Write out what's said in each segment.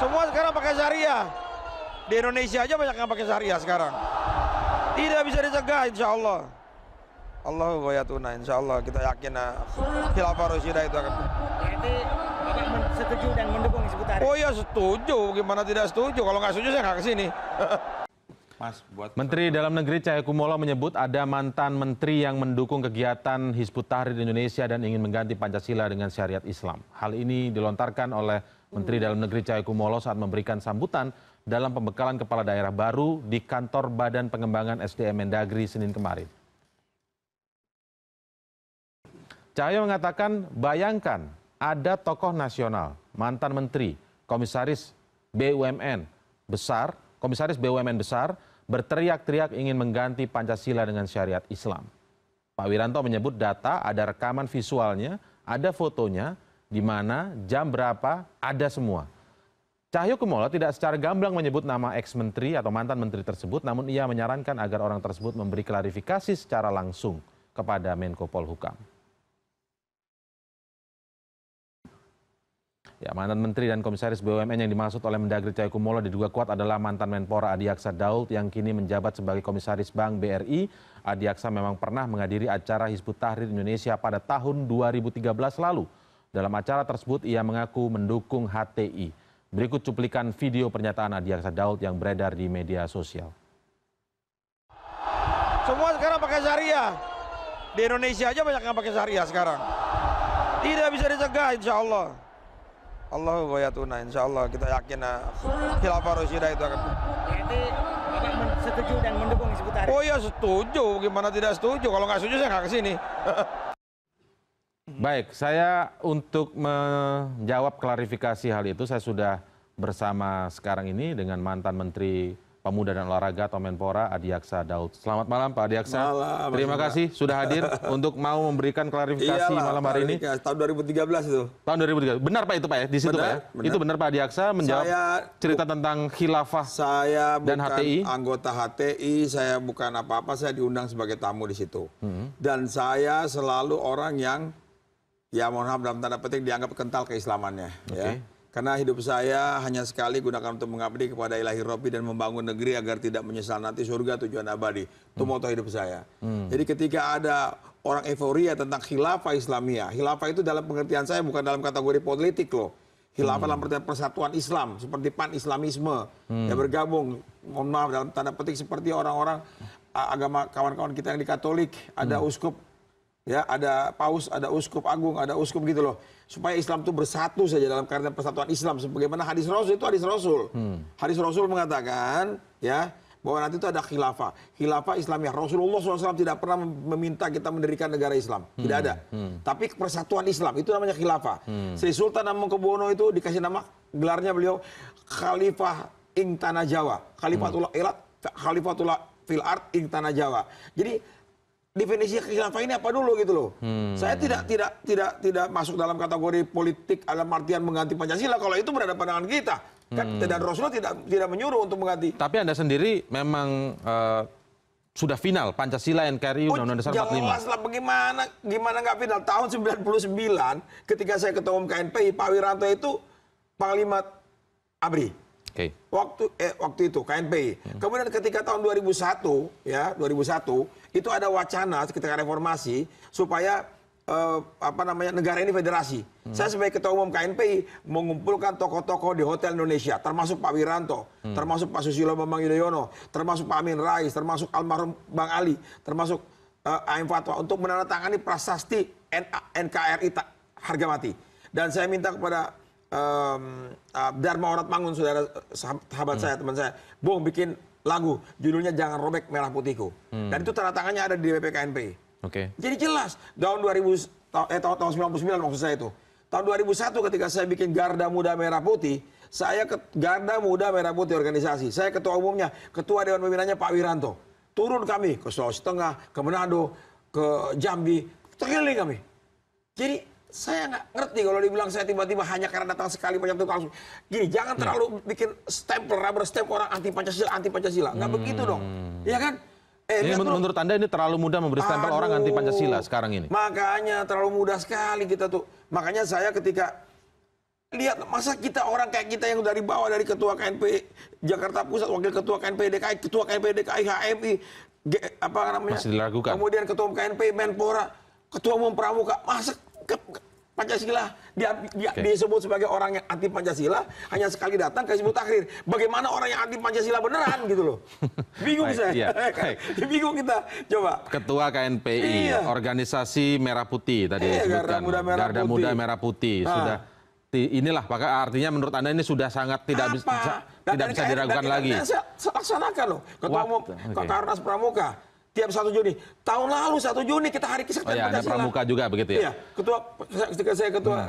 Semua sekarang pakai syariah. Di Indonesia aja banyak yang pakai syariah sekarang. Tidak bisa dicegah, insya Allah. Allahu ghayatuna, insya Allah kita yakin khilafah Rasyidah itu akan. Berarti Bapak setuju dan mendukung Hizbut Tahrir? Oh ya setuju, gimana tidak setuju? Kalau nggak setuju saya nggak kesini. Menteri Dalam Negeri Cahyokumolo menyebut ada mantan menteri yang mendukung kegiatan Hizbut Tahrir Indonesia dan ingin mengganti Pancasila dengan syariat Islam. Hal ini dilontarkan oleh Menteri Dalam Negeri Cahyokumolo saat memberikan sambutan dalam pembekalan kepala daerah baru di kantor Badan Pengembangan SDM Mendagri Senin kemarin. Cahyo mengatakan, bayangkan ada tokoh nasional, mantan menteri, komisaris BUMN besar, berteriak-teriak ingin mengganti Pancasila dengan syariat Islam. Pak Wiranto menyebut data, ada rekaman visualnya, ada fotonya, di mana, jam berapa, ada semua. Cahyokumolo tidak secara gamblang menyebut nama ex-menteri atau mantan menteri tersebut, namun ia menyarankan agar orang tersebut memberi klarifikasi secara langsung kepada Menko Polhukam. Ya, mantan menteri dan komisaris BUMN yang dimaksud oleh Mendagri Cahyokumolo diduga kuat adalah mantan Menpora Adiaksa Daud yang kini menjabat sebagai komisaris Bank BRI. Adiaksa memang pernah menghadiri acara Hizbut Tahrir Indonesia pada tahun 2013 lalu. Dalam acara tersebut ia mengaku mendukung HTI. Berikut cuplikan video pernyataan Adiaksa Daud yang beredar di media sosial. Semua sekarang pakai syariah. Di Indonesia aja banyak yang pakai syariah sekarang. Tidak bisa dicegah, insya Allah. Allahu ghayatuna, insya Allah kita yakin khilafah Rasyidah itu akan. Berarti Bapak setuju dan mendukung Hizbut Tahrir? Oh ya setuju, gimana tidak setuju? Kalau nggak setuju saya nggak kesini. Baik, saya untuk menjawab klarifikasi hal itu, saya sudah bersama sekarang ini dengan mantan Menteri Pemuda dan Olahraga atau Menpora Adiaksa Daud. Selamat malam Pak Adiaksa. Malam, terima kasih sudah hadir untuk mau memberikan klarifikasi malam hari ini. Tahun 2013 itu. Tahun 2013. Benar Pak itu Pak ya? Di situ Pak ya? Benar. Itu benar Pak Adiaksa menjawab cerita tentang khilafah dan HTI? Anggota HTI, saya bukan apa-apa, saya diundang sebagai tamu di situ. Dan saya selalu orang yang, ya mohon maaf dalam tanda petik dianggap kental keislamannya. Ya. Karena hidup saya hanya sekali gunakan untuk mengabdi kepada Ilahi Robbi dan membangun negeri agar tidak menyesal nanti surga tujuan abadi. Itu moto hidup saya. Jadi ketika ada orang euforia tentang khilafah Islamiyah, khilafah itu dalam pengertian saya bukan dalam kategori politik loh. Khilafah dalam pengertian persatuan Islam, seperti pan-Islamisme, yang bergabung, mohon maaf dalam tanda petik seperti orang-orang agama kawan-kawan kita yang di Katolik, ada uskup, ya ada paus, ada uskup agung, ada uskup gitu loh. Supaya Islam itu bersatu saja dalam karena persatuan Islam. Sebagaimana hadis Rasul itu hadis Rasul. Hadis Rasul mengatakan ya bahwa nanti itu ada khilafah. Khilafah Islamiyah. Rasulullah SAW tidak pernah meminta kita mendirikan negara Islam. Tidak ada. Tapi persatuan Islam itu namanya khilafah. Sri Sultan Hamengkubuwono itu dikasih nama, gelarnya beliau Khalifah ing Tanah Jawa. Khalifatullah Ilat, Khalifatullah fil ard ing Tanah Jawa. Jadi definisi khilafah ini apa dulu gitu loh. Saya tidak masuk dalam kategori politik dalam artian mengganti Pancasila kalau itu berada pandangan kita. Kan dan Rasulullah tidak menyuruh untuk mengganti. Tapi Anda sendiri memang sudah final Pancasila NKRI Undang-Undang Dasar 45. Jelas lah gimana nggak final. Tahun 99 ketika saya ketua umum KNPI, Pak Wiranto itu Panglima ABRI. Waktu itu KNPI. Kemudian ketika tahun 2001 ya 2001 itu ada wacana ketika reformasi supaya negara ini federasi. Saya sebagai ketua umum KNPI mengumpulkan tokoh-tokoh di Hotel Indonesia, termasuk Pak Wiranto, termasuk Pak Susilo Bambang Yudhoyono, termasuk Pak Amin Rais, termasuk almarhum Bang Ali, termasuk Aim Fatwa untuk menandatangani prasasti NKRI harga mati. Dan saya minta kepada Dharma Oratmangun, sahabat saya, teman saya, Bung bikin lagu judulnya Jangan Robek Merah Putihku. Dan itu tanda tangannya ada di BPKNPI. Jadi jelas tahun 99 maksud saya itu. Tahun 2001 ketika saya bikin Garda Muda Merah Putih, saya ke Garda Muda Merah Putih organisasi. Saya ketua umumnya, ketua dewan pembinanya Pak Wiranto. Turun kami ke Sulawesi Tengah, ke Manado, ke Jambi, terkeliling kami. Jadi saya nggak ngerti kalau dibilang saya tiba-tiba hanya karena datang sekali banyak itu langsung. Gini, jangan terlalu bikin stempel, rubber stamp orang anti Pancasila. Nggak begitu dong. Iya kan? Ini menurut Anda ini terlalu mudah memberi stempel orang anti Pancasila sekarang ini? Makanya terlalu mudah sekali kita tuh. Makanya saya ketika Lihat, masa kita orang kayak kita yang dari bawah, dari ketua KNP Jakarta Pusat, wakil ketua KNP DKI, ketua KNP DKI, HMI, apa namanya? Masih diragukan. Kemudian ketua KNP Menpora, ketua umum Pramuka, masa Pancasila disebut sebagai orang yang anti Pancasila, hanya sekali datang ke Hizbut Tahrir. Bagaimana orang yang anti Pancasila beneran gitu loh? Bingung saya. Iya, Bingung kita. Coba. Ketua KNPI, organisasi Merah Putih tadi disebutkan. Garda Muda Merah Putih. Sudah inilah, maka artinya menurut Anda ini sudah sangat tidak bisa diragukan lagi. Laksanakan loh. Ketua umum Karnas Pramuka tiap 1 Juni. Tahun lalu 1 Juni kita hari kesaktian Pancasila. Ada Pramuka juga begitu ya? Iya, ketika saya ketua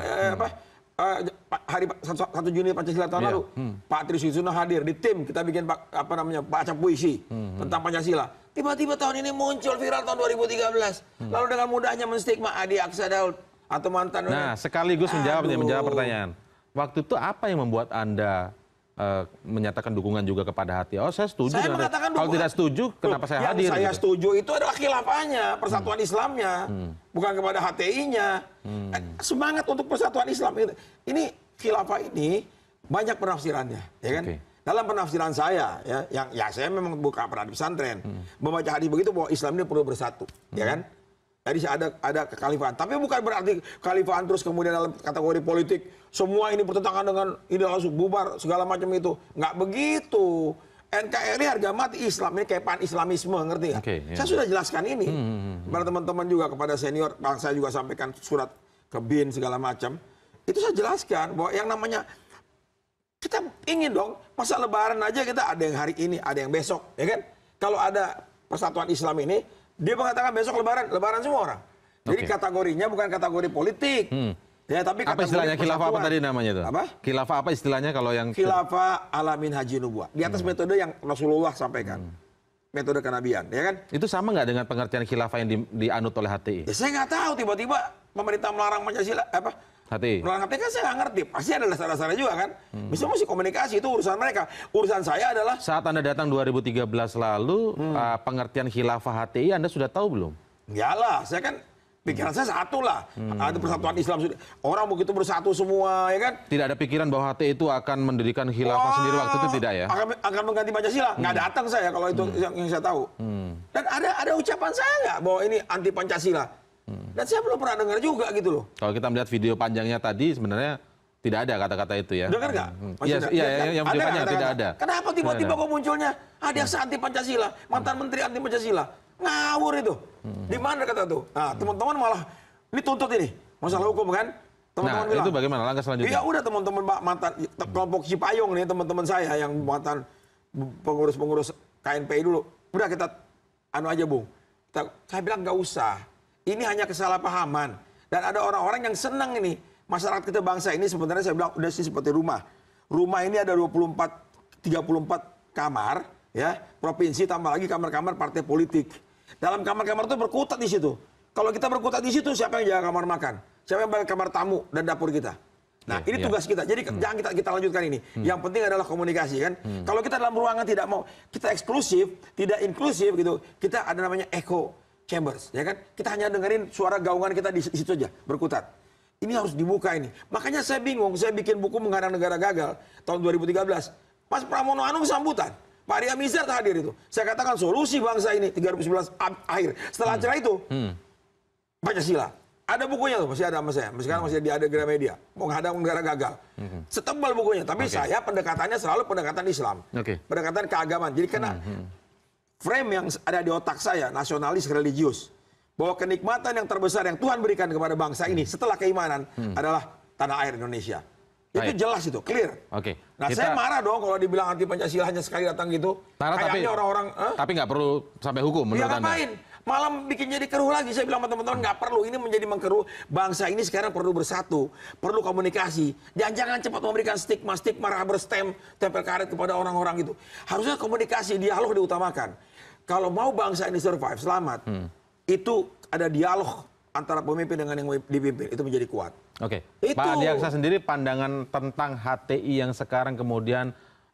hari 1 Juni Pancasila tahun lalu, Pak Tri Susuno hadir di tim, kita bikin baca puisi tentang Pancasila. Tiba-tiba tahun ini muncul viral tahun 2013. Lalu dengan mudahnya menstigma Adi Aksa Daud atau mantan. Nah, sekaligus menjawab pertanyaan. Waktu itu apa yang membuat Anda menyatakan dukungan juga kepada HTI? Oh, saya setuju. Saya mengatakan kalau tidak setuju, kenapa saya hadir? Yang saya gitu? setuju itu adalah khilafahnya, persatuan Islamnya, bukan kepada HTI-nya. Semangat untuk persatuan Islam ini khilafah ini banyak penafsirannya, ya kan? Dalam penafsiran saya, ya saya memang bukan pernah di pesantren, membaca hadis begitu bahwa Islam ini perlu bersatu, ya kan? Jadi ada kekhalifahan, tapi bukan berarti kekhalifahan terus kemudian dalam kategori politik semua ini bertentangan dengan ide langsung bubar segala macam itu, nggak begitu. NKRI harga mati Islam ini kayak pan-Islamisme, ngerti nggak? Saya sudah jelaskan ini kepada teman-teman juga, kepada senior, saya juga sampaikan surat ke BIN segala macam. Itu saya jelaskan bahwa yang namanya kita ingin dong masa Lebaran aja kita ada yang hari ini, ada yang besok, ya kan? Kalau ada persatuan Islam ini, dia mengatakan besok Lebaran semua orang. Jadi kategorinya bukan kategori politik. Ya, tapi apa istilahnya khilafah apa tadi namanya itu? Apa? Khilafah apa istilahnya kalau yang khilafah alamin haji nubuah. Di atas metode yang Rasulullah sampaikan. Metode kenabian, ya kan? Itu sama nggak dengan pengertian khilafah yang dianut oleh HTI? Ya, saya nggak tahu tiba-tiba pemerintah melarang Pancasila HTI. Melarang HTI kan saya nggak ngerti. Pasti ada dasar-dasarnya juga kan. Bisa mesti komunikasi, itu urusan mereka. Urusan saya adalah saat Anda datang 2013 lalu, pengertian khilafah HTI Anda sudah tahu belum? Enggak lah, saya kan pikiran saya satu lah. Ada persatuan Islam, orang begitu bersatu semua, ya kan? Tidak ada pikiran bahwa HTI itu akan mendirikan khilafah sendiri waktu itu, tidak ya? Akan mengganti Pancasila. Nggak datang saya kalau itu yang saya tahu. Dan ada ucapan saya nggak bahwa ini anti Pancasila. Dan saya belum pernah dengar juga gitu loh. Kalau kita melihat video panjangnya tadi sebenarnya tidak ada kata-kata itu ya. Dengar nggak? Iya, yang video panjang tidak ada. Kenapa tiba-tiba kok munculnya ada yang anti Pancasila, mantan menteri anti Pancasila? Ngawur itu. Di mana kata tuh? Nah, teman-teman malah dituntut ini. Masalah hukum kan? Teman-teman bilang. Itu bagaimana langkah selanjutnya? Ya udah teman-teman mantan kelompok Cipayung nih, teman-teman saya yang mantan pengurus KNPI dulu. Udah kita aja, Bung. Saya bilang nggak usah. Ini hanya kesalahpahaman. Dan ada orang-orang yang senang ini. Masyarakat kita bangsa ini sebenarnya saya bilang udah sih seperti rumah. Rumah ini ada 34 kamar, ya, provinsi tambah lagi kamar-kamar partai politik. Dalam kamar-kamar itu berkutat di situ. Kalau kita berkutat di situ, siapa yang jaga kamar makan? Siapa yang jaga kamar tamu dan dapur kita? Nah, ini tugas kita. Jadi jangan kita lanjutkan ini. Yang penting adalah komunikasi kan. Kalau kita dalam ruangan tidak mau, kita eksklusif, tidak inklusif gitu. Kita ada namanya echo chambers, ya kan? Kita hanya dengerin suara gaungan kita di situ aja, berkutat. Ini harus dibuka ini. Makanya saya bingung, saya bikin buku Menghadang Negara Gagal tahun 2013. Pas Pramono Anung sambutan, Pak Ria Mizar hadir itu. Saya katakan solusi bangsa ini 2011 akhir. Setelah acara itu, Pancasila. Ada bukunya tuh, masih ada sama saya. Sekarang masih ada Gramedia. Menghadang Negara Gagal. Setebal bukunya, tapi saya pendekatannya selalu pendekatan Islam. Pendekatan keagamaan. Jadi karena frame yang ada di otak saya, nasionalis religius. Bahwa kenikmatan yang terbesar yang Tuhan berikan kepada bangsa ini setelah keimanan adalah tanah air Indonesia. Itu jelas itu, clear. Nah, saya marah dong kalau dibilang anti Pancasila hanya sekali datang gitu. Kayaknya orang-orang... Tapi nggak perlu sampai hukum menurut Anda? Ngapain? Malam bikin jadi keruh lagi. Saya bilang sama teman-teman nggak perlu. Ini menjadi mengkeruh. Bangsa ini sekarang perlu bersatu. Perlu komunikasi. Jangan cepat memberikan stigma rubber stamp, tempel karet kepada orang-orang itu. Harusnya komunikasi, dialog diutamakan. Kalau mau bangsa ini survive, selamat. Itu ada dialog antara pemimpin dengan yang dipimpin. Itu menjadi kuat. Pak Adi Aksa sendiri pandangan tentang HTI yang sekarang kemudian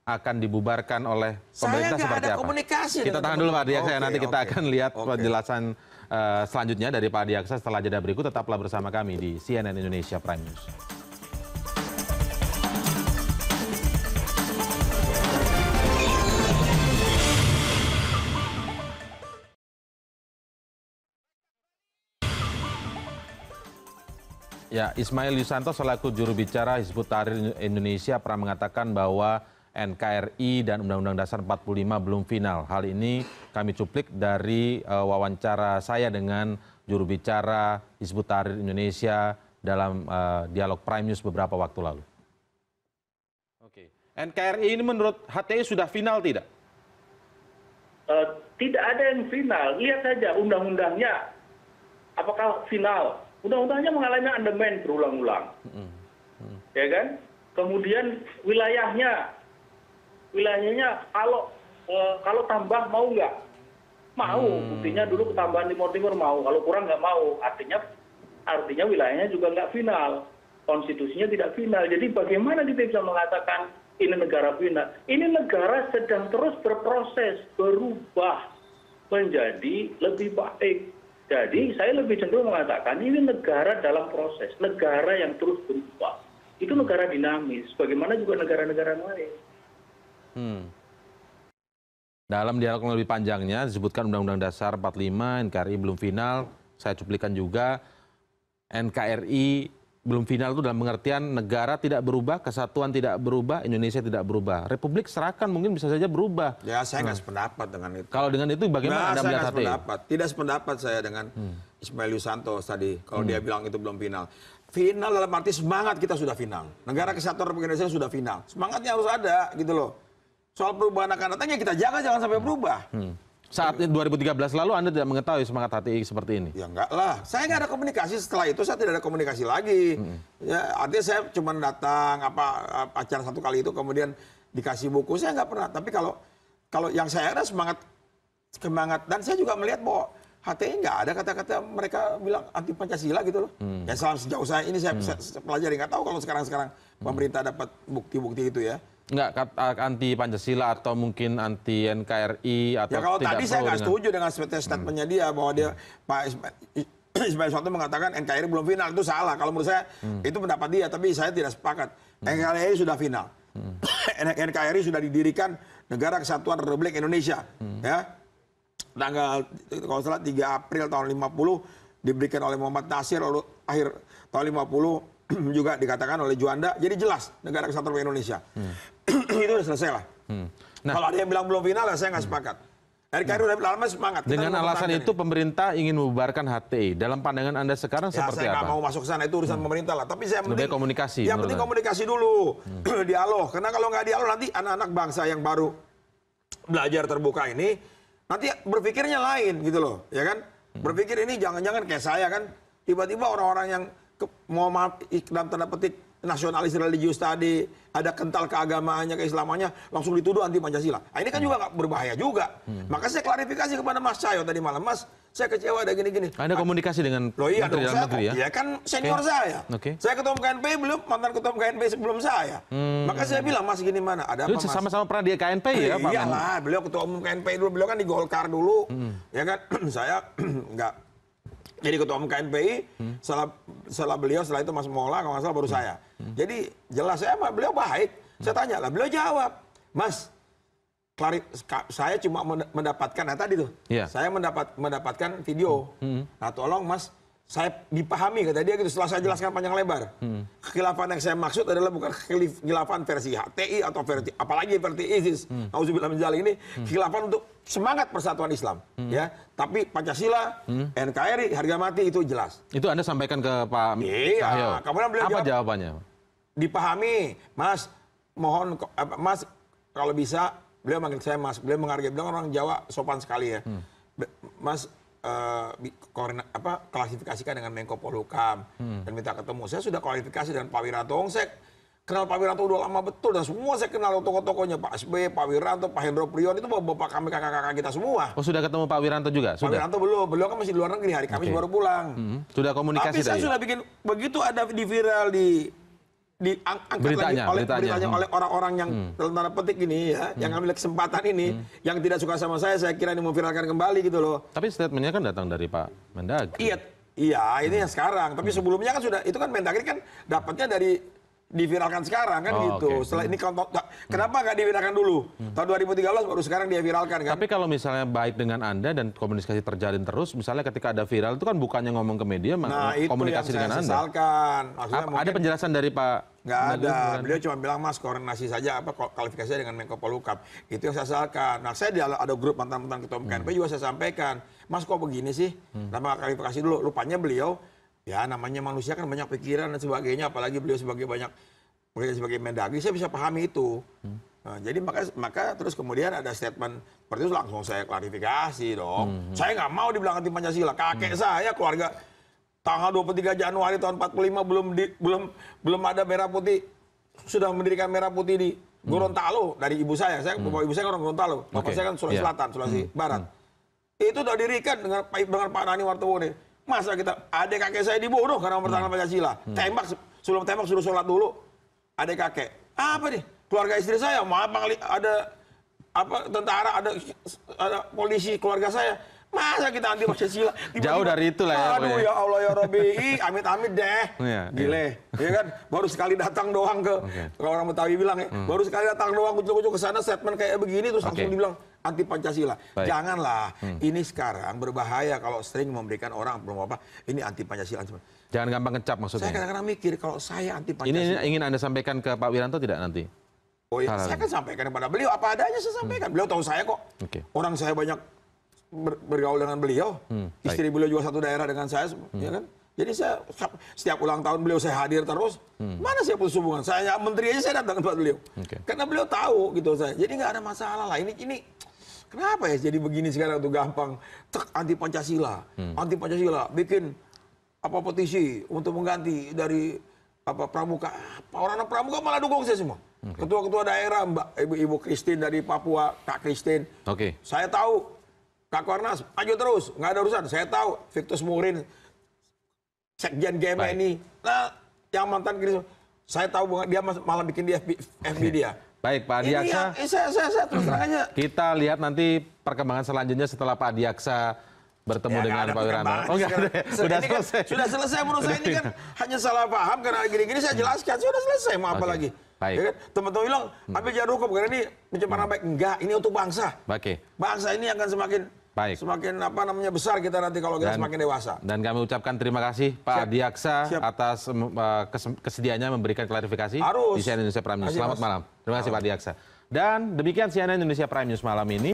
akan dibubarkan oleh pemerintah seperti apa? Komunikasi. Kita tahan dulu Pak Adi Aksa, nanti kita akan lihat penjelasan selanjutnya dari Pak Adi Aksa setelah jeda berikut. Tetaplah bersama kami di CNN Indonesia Prime News. Ya, Ismail Yusanto selaku juru bicara Hizbut Tahrir Indonesia pernah mengatakan bahwa NKRI dan Undang-Undang Dasar 45 belum final. Hal ini kami cuplik dari wawancara saya dengan juru bicara Hizbut Tahrir Indonesia dalam dialog Prime News beberapa waktu lalu. Oke, NKRI ini menurut HTI sudah final tidak? Tidak ada yang final. Lihat saja undang-undangnya. Apakah final? Undang-undangnya mengalami amandemen berulang-ulang. Ya kan? Kemudian wilayahnya kalau tambah mau nggak? Mau. Buktinya dulu ketambahan Timur mau. Kalau kurang nggak mau. Artinya wilayahnya juga nggak final. Konstitusinya tidak final. Jadi bagaimana kita bisa mengatakan ini negara final? Ini negara sedang terus berproses, berubah menjadi lebih baik. Jadi saya lebih cenderung mengatakan ini negara dalam proses, negara yang terus berubah. Itu negara dinamis, bagaimana juga negara-negara lain. Dalam dialog yang lebih panjangnya disebutkan Undang-Undang Dasar 45, NKRI belum final. Saya cuplikan juga NKRI belum final itu dalam pengertian negara tidak berubah, kesatuan tidak berubah, Indonesia tidak berubah. Republik serahkan mungkin bisa saja berubah. Ya, saya nggak sependapat dengan itu. Kalau dengan itu bagaimana Anda melihat HTI? Tidak sependapat saya dengan Ismail Yusanto tadi. Kalau dia bilang itu belum final. Final dalam arti semangat kita sudah final. Negara Kesatuan Republik Indonesia sudah final. Semangatnya harus ada gitu loh. Soal perubahan akan datangnya kita jaga jangan sampai berubah. Saat 2013 lalu Anda tidak mengetahui semangat HTI seperti ini? Ya enggak lah. Saya nggak ada komunikasi setelah itu. Saya tidak ada komunikasi lagi. Ya, artinya saya cuma datang acara satu kali itu kemudian dikasih buku. Saya nggak pernah. Tapi kalau yang saya ada semangat dan saya juga melihat bahwa HTI nggak ada kata-kata mereka bilang anti Pancasila gitu loh. Ya sejauh saya ini saya pelajari, nggak tahu kalau sekarang pemerintah dapat bukti-bukti itu ya. Enggak anti Pancasila atau mungkin anti NKRI atau ya kalau tidak tadi saya nggak setuju dengan statementnya dia bahwa dia Pak Ismail Yusanto mengatakan NKRI belum final, itu salah. Kalau menurut saya itu pendapat dia, tapi saya tidak sepakat. NKRI sudah final. NKRI sudah didirikan Negara Kesatuan Republik Indonesia. Ya, tanggal kalau salah 3 April tahun 50 diberikan oleh Muhammad Nasir, lalu akhir tahun 50 juga dikatakan oleh Juanda. Jadi jelas Negara Kesatuan Republik Indonesia. Itu sudah selesai lah. Nah, kalau ada yang bilang belum final, saya nggak sepakat. NKRI udah lama semangat. Dengan alasan itu pemerintah ingin membubarkan HTI. Dalam pandangan Anda sekarang ya, seperti saya apa? Saya nggak mau masuk ke sana, itu urusan pemerintah lah. Tapi saya lebih komunikasi. Yang penting komunikasi dulu, dialog. Karena kalau nggak dialog nanti anak-anak bangsa yang baru belajar terbuka ini nanti berpikirnya lain gitu loh, ya kan? Berpikir ini jangan-jangan kayak saya kan, tiba-tiba orang-orang yang mau maaf dalam tanda petik nasionalis religius tadi, ada kental keagamaannya, keislamannya, langsung dituduh anti Pancasila. Nah, ini kan juga nggak berbahaya juga. Maka saya klarifikasi kepada Mas Cahyo tadi malam, Mas, saya kecewa ada gini-gini. Ada komunikasi dengan Menteri Dalam Negeri ya? Iya kan senior saya. Saya ketua KNPI belum, mantan ketua KNPI sebelum saya. Maka saya bilang, Mas gini mana? Ada apa Mas? Sama-sama pernah di KNPI ya Pak? Iyalah, beliau ketua umum KNPI dulu, beliau kan di Golkar dulu. Ya kan, saya nggak. Jadi ketua umum KNPI, setelah beliau, setelah itu Mas Mola, kalau nggak salah baru saya. Jadi jelas beliau baik. Saya tanya lah, beliau jawab, Mas, saya cuma mendapatkan, nah tadi tuh, saya mendapatkan video. Nah tolong Mas, saya dipahami kata dia gitu, setelah saya jelaskan panjang lebar. Kekhilafan yang saya maksud adalah bukan kekhilafan versi HTI atau versi, apalagi versi ISIS. Nauzubillah min dzalik ini, kekhilafan untuk semangat persatuan Islam. Ya, tapi Pancasila, NKRI, harga mati itu jelas. Itu Anda sampaikan ke Pak Cahyo? Kemudian beliau apa jawabannya? Dipahami, Mas, mohon, Mas, kalau bisa, beliau manggil saya Mas, beliau menghargai, beliau orang Jawa sopan sekali ya. Mas, klasifikasikan dengan Menko Polhukam dan minta ketemu. Saya sudah klarifikasi dengan Pak Wiranto. Saya kenal Pak Wiranto udah lama betul dan semua saya kenal tokoh-tokohnya, Pak SBY, Pak Wiranto, Pak Hendro Priyon, itu bapak kami, kakak-kakak kita semua. Oh, sudah ketemu Pak Wiranto juga? Pak Wiranto belum, beliau kan masih di luar negeri, hari Kamis baru pulang. Sudah komunikasi tapi saya sudah bikin, begitu ada di viral diangkat beritanya oleh orang-orang yang dalam tanda petik ini ya, yang ambil kesempatan ini, yang tidak suka sama saya kira ini memviralkan kembali gitu loh. Tapi statementnya kan datang dari Pak Mendagri. Iya, ini yang sekarang. Tapi sebelumnya kan sudah, itu kan Mendagri kan dapatnya dari diviralkan sekarang kan gitu. oke. Setelah ini kenapa nggak diviralkan dulu? Tahun 2013 baru sekarang dia viralkan kan? Tapi kalau misalnya baik dengan Anda dan komunikasi terjalin terus, misalnya ketika ada viral itu kan bukannya ngomong ke media, Nah itu komunikasi yang dengan saya Anda. sesalkan. Maksudnya Ada mungkin penjelasan dari Pak? nggak ada. Beliau cuma bilang Mas koordinasi saja apa kualifikasinya dengan Menko Polhukam. Itu yang saya sesalkan. Nah saya ada grup mantan-mantan ketua KNP juga saya sampaikan. Mas kok begini sih? Nama kualifikasi dulu. Rupanya beliau ya namanya manusia kan banyak pikiran dan sebagainya. Apalagi beliau sebagai Mendagri saya bisa pahami itu. Nah, jadi maka terus kemudian ada statement seperti itu langsung saya klarifikasi dong. Saya nggak mau dibilang anti Pancasila. Kakek saya keluarga tanggal 23 Januari tahun 45 belum ada merah putih, sudah mendirikan merah putih di Gorontalo dari ibu saya. Bapak ibu saya orang Gorontalo, bapak saya kan Sulawesi Selatan, Sulawesi Barat. Itu udah didirikan dengan Pak Nani Wartewone. Masa kita adik kakek saya dibunuh karena mempertahankan Pancasila. Tembak sebelum tembak suruh sholat dulu. Adik kakek. Apa nih? Keluarga istri saya, ada tentara, ada polisi keluarga saya. Masa kita anti Pancasila? Jauh dari itu lah ya. Aduh ya Allah ya Rabbi, amit-amit deh. Gile, ya kan? Baru sekali datang doang kalau orang Betawi bilang ya, baru sekali datang doang kucuk-kucuk ke sana statement kayak begini terus langsung dibilang anti Pancasila. Janganlah, ini sekarang berbahaya kalau sering memberikan orang belum apa, ini anti Pancasila. Jangan gampang ngecap maksudnya. Saya kadang-kadang mikir kalau saya anti Pancasila. Ini ingin Anda sampaikan ke Pak Wiranto tidak nanti? Oh iya, saya kan sampaikan kepada beliau apa adanya saya sampaikan. Beliau tahu saya kok. Orang saya banyak bergaul dengan beliau, istri beliau juga satu daerah dengan saya, ya kan? Jadi saya setiap ulang tahun beliau saya hadir terus. Mana saya putus hubungan? Saya menteri aja saya datang ke tempat beliau, karena beliau tahu gitu saya. Jadi nggak ada masalah lah. Ini kenapa ya jadi begini sekarang tuh gampang anti Pancasila, bikin apa petisi untuk mengganti dari apa Pramuka. Orang Pramuka malah dukung saya semua. Ketua-ketua daerah, Ibu Christine dari Papua, Kak Christine. Saya tahu. Kak Kornas, maju terus, nggak ada urusan. Saya tahu, Victus Murin, Sekjen GMNI, nah yang mantan Kristus, saya tahu dia malah bikin di FB dia. Baik, Pak Adiaksa. Saya terus terang aja. Kita lihat nanti perkembangan selanjutnya setelah Pak Adiaksa bertemu dengan Pak Wiranto. Sudah selesai. Sudah selesai menurut saya ini kan hanya salah paham karena gini-gini saya jelaskan. Sudah selesai, mau apa lagi? Ya kan? Teman-teman bilang, ambil jalur hukum karena ini pencemaran baik. Enggak, ini untuk bangsa. Bangsa ini akan semakin besar kita nanti kalau kita semakin dewasa. Dan kami ucapkan terima kasih Pak Adiaksa atas kesediaannya memberikan klarifikasi di CNN Indonesia Prime News. Selamat malam. Terima kasih Pak Adiaksa. Dan demikian CNN Indonesia Prime News malam ini.